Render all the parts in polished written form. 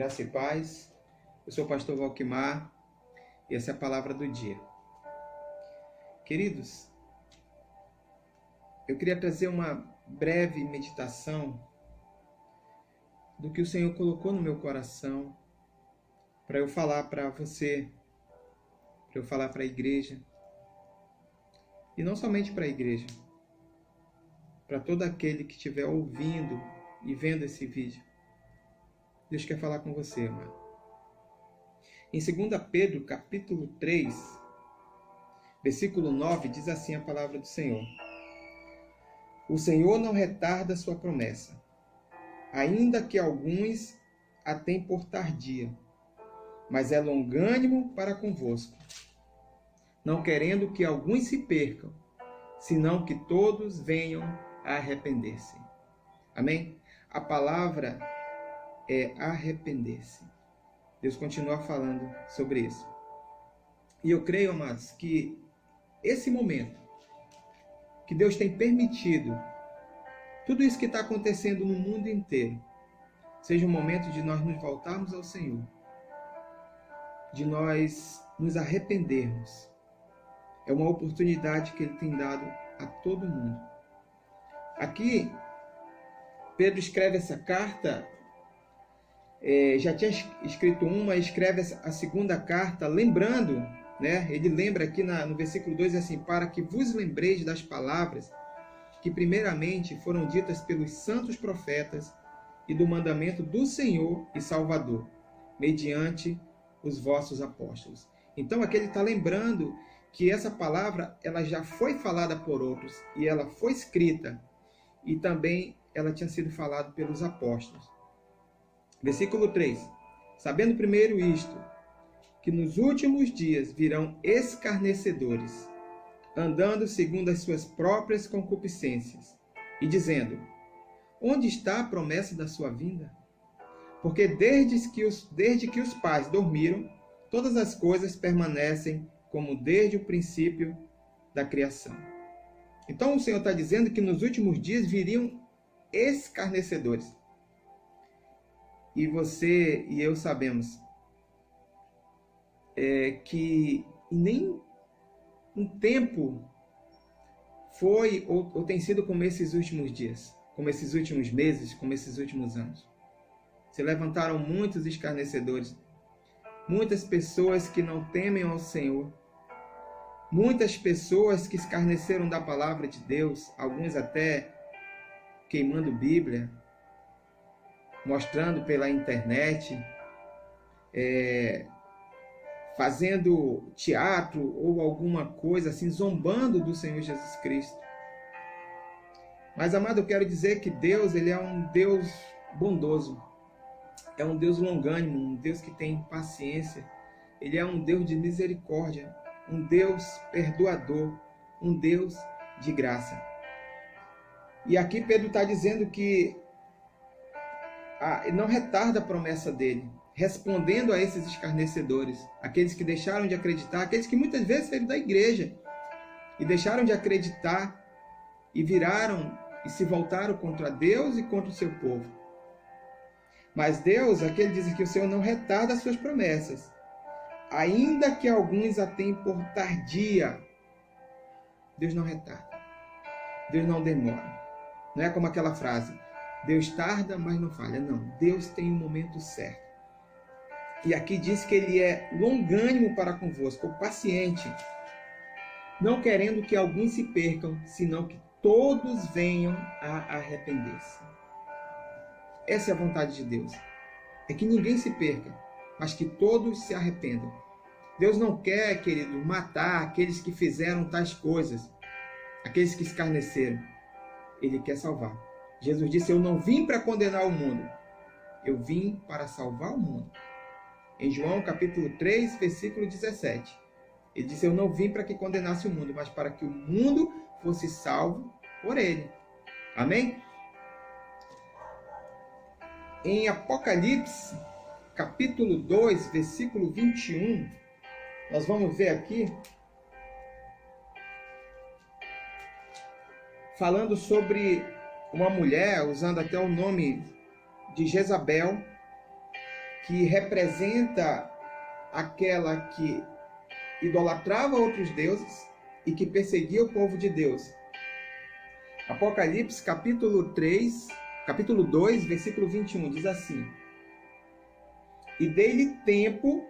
Graça e paz. Eu sou o pastor Valquimar e essa é a palavra do dia. Queridos, eu queria trazer uma breve meditação do que o Senhor colocou no meu coração para eu falar para você, para eu falar para a igreja. E não somente para a igreja, para todo aquele que estiver ouvindo e vendo esse vídeo. Deus quer falar com você, amado. Em 2 Pedro, capítulo 3, versículo 9, diz assim a palavra do Senhor. O Senhor não retarda sua promessa, ainda que alguns a têm por tardia, mas é longânimo para convosco, não querendo que alguns se percam, senão que todos venham a arrepender-se. Amém? A palavra é arrepender-se. Deus continua falando sobre isso. E eu creio, amados, que esse momento que Deus tem permitido, tudo isso que está acontecendo no mundo inteiro, seja um momento de nós nos voltarmos ao Senhor, de nós nos arrependermos. É uma oportunidade que Ele tem dado a todo mundo. Aqui, Pedro escreve essa carta, já tinha escrito uma, escreve a segunda carta, lembrando, né? Ele lembra aqui no versículo 2, assim, para que vos lembreis das palavras que primeiramente foram ditas pelos santos profetas e do mandamento do Senhor e Salvador, mediante os vossos apóstolos. Então aqui ele está lembrando que essa palavra ela já foi falada por outros e ela foi escrita e também ela tinha sido falada pelos apóstolos. Versículo 3. Sabendo primeiro isto, que nos últimos dias virão escarnecedores, andando segundo as suas próprias concupiscências, e dizendo, onde está a promessa da sua vinda? Porque desde que os pais dormiram, todas as coisas permanecem como desde o princípio da criação. Então o Senhor está dizendo que nos últimos dias viriam escarnecedores. E você e eu sabemos que nem um tempo foi ou tem sido como esses últimos dias, como esses últimos meses, como esses últimos anos. Se levantaram muitos escarnecedores, muitas pessoas que não temem ao Senhor, muitas pessoas que escarneceram da palavra de Deus, alguns até queimando Bíblia, mostrando pela internet, fazendo teatro ou alguma coisa assim, zombando do Senhor Jesus Cristo. Mas, amado, eu quero dizer que Deus, Ele é um Deus bondoso, é um Deus longânimo, um Deus que tem paciência, Ele é um Deus de misericórdia, um Deus perdoador, um Deus de graça. E aqui Pedro está dizendo que não retarda a promessa dele, respondendo a esses escarnecedores, aqueles que deixaram de acreditar, aqueles que muitas vezes saíram da igreja e deixaram de acreditar e viraram e se voltaram contra Deus e contra o seu povo. Mas Deus, aqui ele diz que o Senhor não retarda as suas promessas, ainda que alguns a tenham por tardia. Deus não retarda, Deus não demora. Não é como aquela frase, Deus tarda, mas não falha. Não, Deus tem um momento certo. E aqui diz que Ele é longânimo para convosco, ou paciente, não querendo que alguns se percam, senão que todos venham a arrepender-se. Essa é a vontade de Deus. É que ninguém se perca, mas que todos se arrependam. Deus não quer, querido, matar aqueles que fizeram tais coisas, aqueles que escarneceram. Ele quer salvar. Jesus disse, eu não vim para condenar o mundo, eu vim para salvar o mundo. Em João capítulo 3, versículo 17, ele disse, eu não vim para que condenasse o mundo, mas para que o mundo fosse salvo por ele. Amém? Em Apocalipse, capítulo 2, versículo 21, nós vamos ver aqui, falando sobre uma mulher, usando até o nome de Jezabel, que representa aquela que idolatrava outros deuses e que perseguia o povo de Deus. Apocalipse, capítulo 2, versículo 21, diz assim: E dei-lhe tempo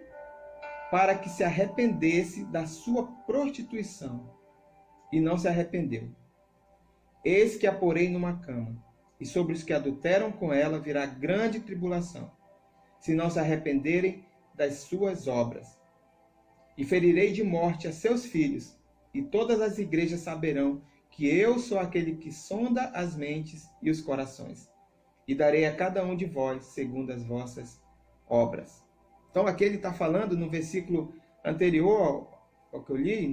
para que se arrependesse da sua prostituição, e não se arrependeu. Eis que a porei numa cama, e sobre os que adulteram com ela virá grande tribulação, se não se arrependerem das suas obras. E ferirei de morte a seus filhos, e todas as igrejas saberão que eu sou aquele que sonda as mentes e os corações, e darei a cada um de vós segundo as vossas obras. Então aqui ele está falando no versículo anterior ao que eu li,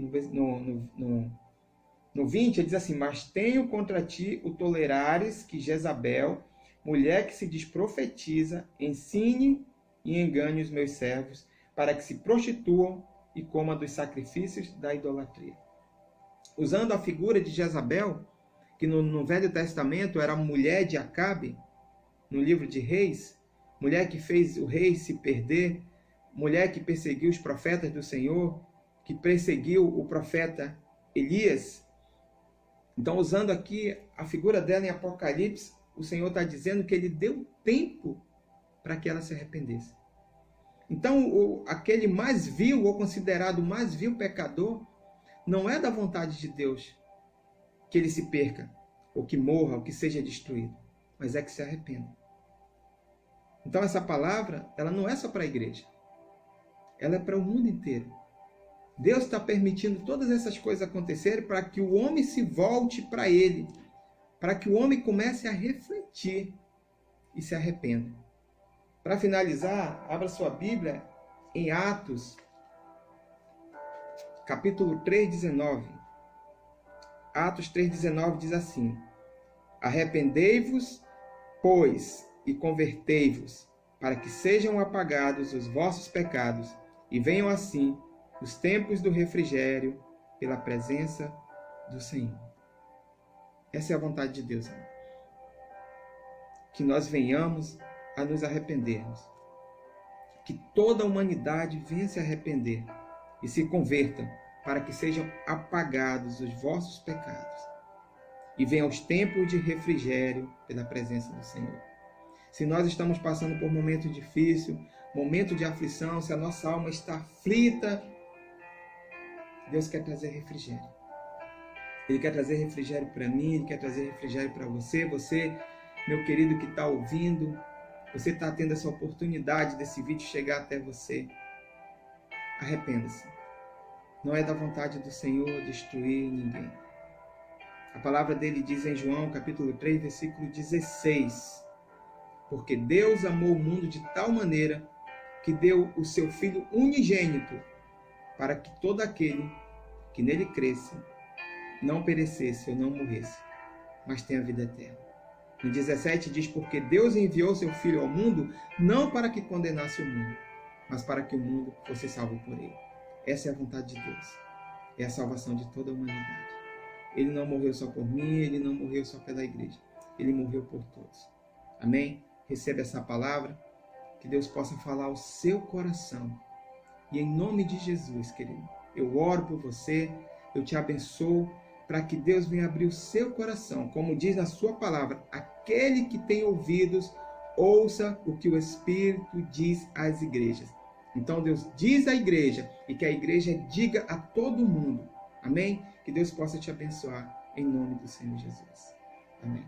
no 20, ele diz assim: Mas tenho contra ti o tolerares que Jezabel, mulher que se desprofetiza, ensine e engane os meus servos, para que se prostituam e comam dos sacrifícios da idolatria. Usando a figura de Jezabel, que no Velho Testamento era a mulher de Acabe, no livro de Reis, mulher que fez o rei se perder, mulher que perseguiu os profetas do Senhor, que perseguiu o profeta Elias. Então, usando aqui a figura dela em Apocalipse, o Senhor está dizendo que ele deu tempo para que ela se arrependesse. Então, aquele mais vil, ou considerado mais vil pecador, não é da vontade de Deus que ele se perca, ou que morra, ou que seja destruído, mas é que se arrependa. Então, essa palavra, ela não é só para a igreja, ela é para o mundo inteiro. Deus está permitindo todas essas coisas acontecerem para que o homem se volte para Ele, para que o homem comece a refletir e se arrependa. Para finalizar, abra sua Bíblia em Atos, capítulo 3:19. Atos 3:19 diz assim: Arrependei-vos, pois, e convertei-vos, para que sejam apagados os vossos pecados, e venham assim os tempos do refrigério pela presença do Senhor. Essa é a vontade de Deus, irmão. Que nós venhamos a nos arrependermos. Que toda a humanidade venha se arrepender e se converta, para que sejam apagados os vossos pecados e venham os tempos de refrigério pela presença do Senhor. Se nós estamos passando por um momento difícil, momento de aflição, se a nossa alma está aflita, Deus quer trazer refrigério. Ele quer trazer refrigério para mim, Ele quer trazer refrigério para você. Você, meu querido que está ouvindo, você está tendo essa oportunidade desse vídeo chegar até você. Arrependa-se. Não é da vontade do Senhor destruir ninguém. A palavra dele diz em João, capítulo 3, versículo 16. Porque Deus amou o mundo de tal maneira que deu o seu Filho unigênito, para que todo aquele que nele cresce não perecesse ou não morresse, mas tenha vida eterna. No 17 diz: Porque Deus enviou seu Filho ao mundo, não para que condenasse o mundo, mas para que o mundo fosse salvo por ele. Essa é a vontade de Deus. É a salvação de toda a humanidade. Ele não morreu só por mim, Ele não morreu só pela igreja. Ele morreu por todos. Amém? Receba essa palavra, que Deus possa falar ao seu coração. E em nome de Jesus, querido, eu oro por você, eu te abençoo, para que Deus venha abrir o seu coração. Como diz na sua palavra, aquele que tem ouvidos, ouça o que o Espírito diz às igrejas. Então Deus diz à igreja, e que a igreja diga a todo mundo. Amém? Que Deus possa te abençoar, em nome do Senhor Jesus. Amém.